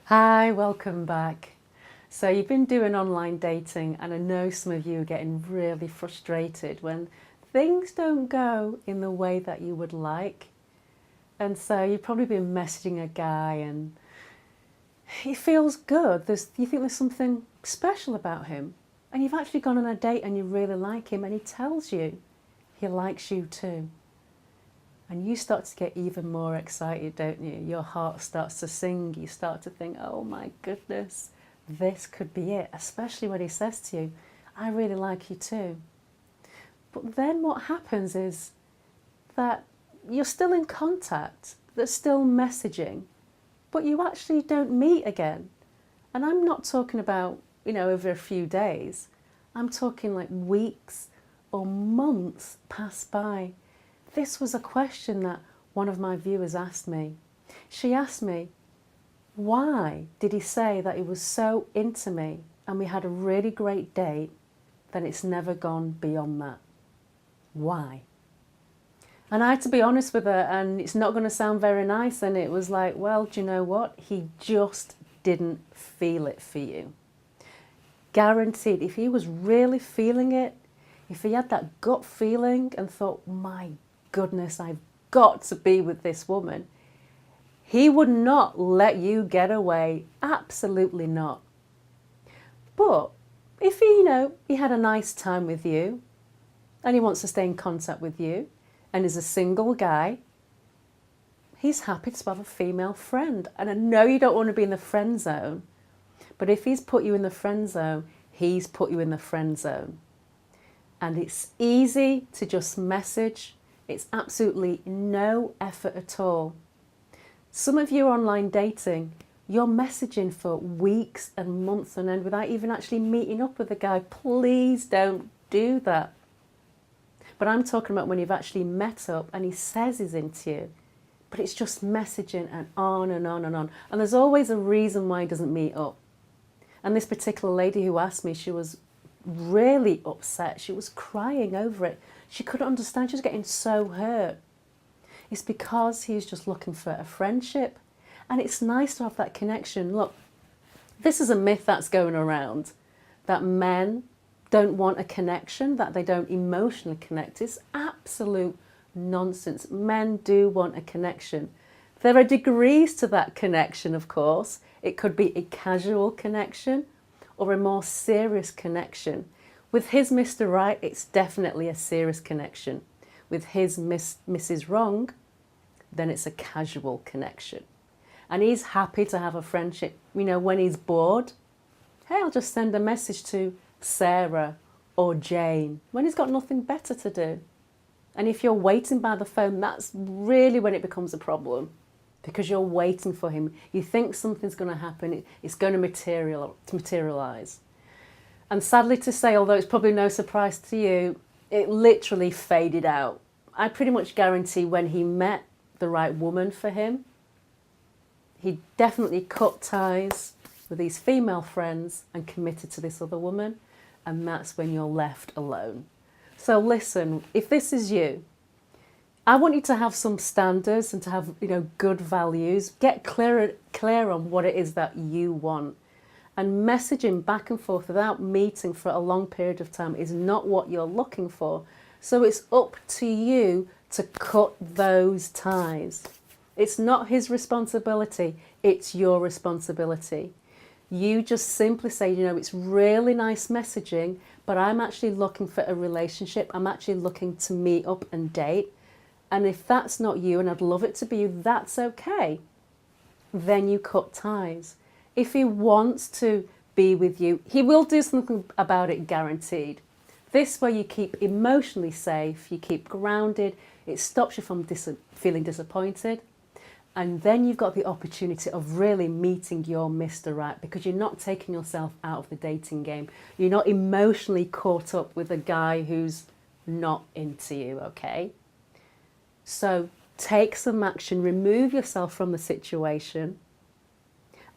Hi, welcome back. So you've been doing online dating and I know some of you are getting really frustrated when things don't go in the way that you would like. And so you've probably been messaging a guy and he feels good. You think there's something special about him. And you've actually gone on a date and you really like him and he tells you he likes you too. And you start to get even more excited, don't you? Your heart starts to sing. You start to think, oh my goodness, this could be it. Especially when he says to you, I really like you too. But then what happens is that you're still in contact, there's still messaging, but you actually don't meet again. And I'm not talking about, over a few days. I'm talking like weeks or months pass by. This was a question that one of my viewers asked me. She asked me, why did he say that he was so into me and we had a really great date, then it's never gone beyond that? Why? And I had to be honest with her, and it's not going to sound very nice, and it was like, well, do you know what? He just didn't feel it for you. Guaranteed, if he was really feeling it, if he had that gut feeling and thought, my goodness, I've got to be with this woman, he would not let you get away. Absolutely not. But if he had a nice time with you and he wants to stay in contact with you and is a single guy, he's happy to have a female friend. And I know you don't want to be in the friend zone, but if he's put you in the friend zone, he's put you in the friend zone. And it's easy to just message. It's absolutely no effort at all. Some of you are online dating, you're messaging for weeks and months on end without even actually meeting up with the guy. Please don't do that. But I'm talking about when you've actually met up and he says he's into you, but it's just messaging and on and on and on. And there's always a reason why he doesn't meet up. And this particular lady who asked me, she was really upset. She was crying over it. She couldn't understand. She was getting so hurt. It's because he's just looking for a friendship. And it's nice to have that connection. Look, this is a myth that's going around, that men don't want a connection, that they don't emotionally connect. It's absolute nonsense. Men do want a connection. There are degrees to that connection, of course. It could be a casual connection or a more serious connection. With his Mr. Right, it's definitely a serious connection. With his Mrs. Wrong, then it's a casual connection. And he's happy to have a friendship. When he's bored, hey, I'll just send a message to Sarah or Jane when he's got nothing better to do. And if you're waiting by the phone, that's really when it becomes a problem, because you're waiting for him. You think something's going to happen, it's going to materialise. And sadly to say, although it's probably no surprise to you, it literally faded out. I pretty much guarantee when he met the right woman for him, he definitely cut ties with these female friends and committed to this other woman. And that's when you're left alone. So listen, if this is you, I want you to have some standards and to have, good values. Get clear on what it is that you want. And messaging back and forth without meeting for a long period of time is not what you're looking for. So it's up to you to cut those ties. It's not his responsibility, it's your responsibility. You just simply say, it's really nice messaging, but I'm actually looking for a relationship. I'm actually looking to meet up and date. And if that's not you, and I'd love it to be you, that's okay. Then you cut ties. If he wants to be with you, he will do something about it, guaranteed. This way you keep emotionally safe, you keep grounded, it stops you from feeling disappointed. And then you've got the opportunity of really meeting your Mr. Right, because you're not taking yourself out of the dating game. You're not emotionally caught up with a guy who's not into you, okay? So take some action, remove yourself from the situation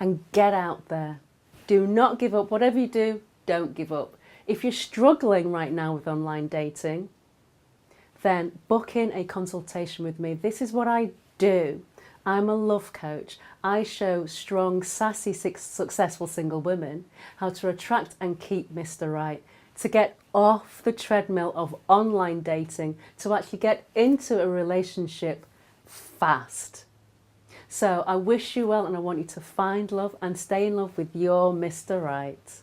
and get out there. Do not give up. Whatever you do, don't give up. If you're struggling right now with online dating, then book in a consultation with me. This is what I do. I'm a love coach. I show strong, sassy, successful single women how to attract and keep Mr. Right, to get off the treadmill of online dating, to actually get into a relationship fast. So I wish you well, and I want you to find love and stay in love with your Mr. Right.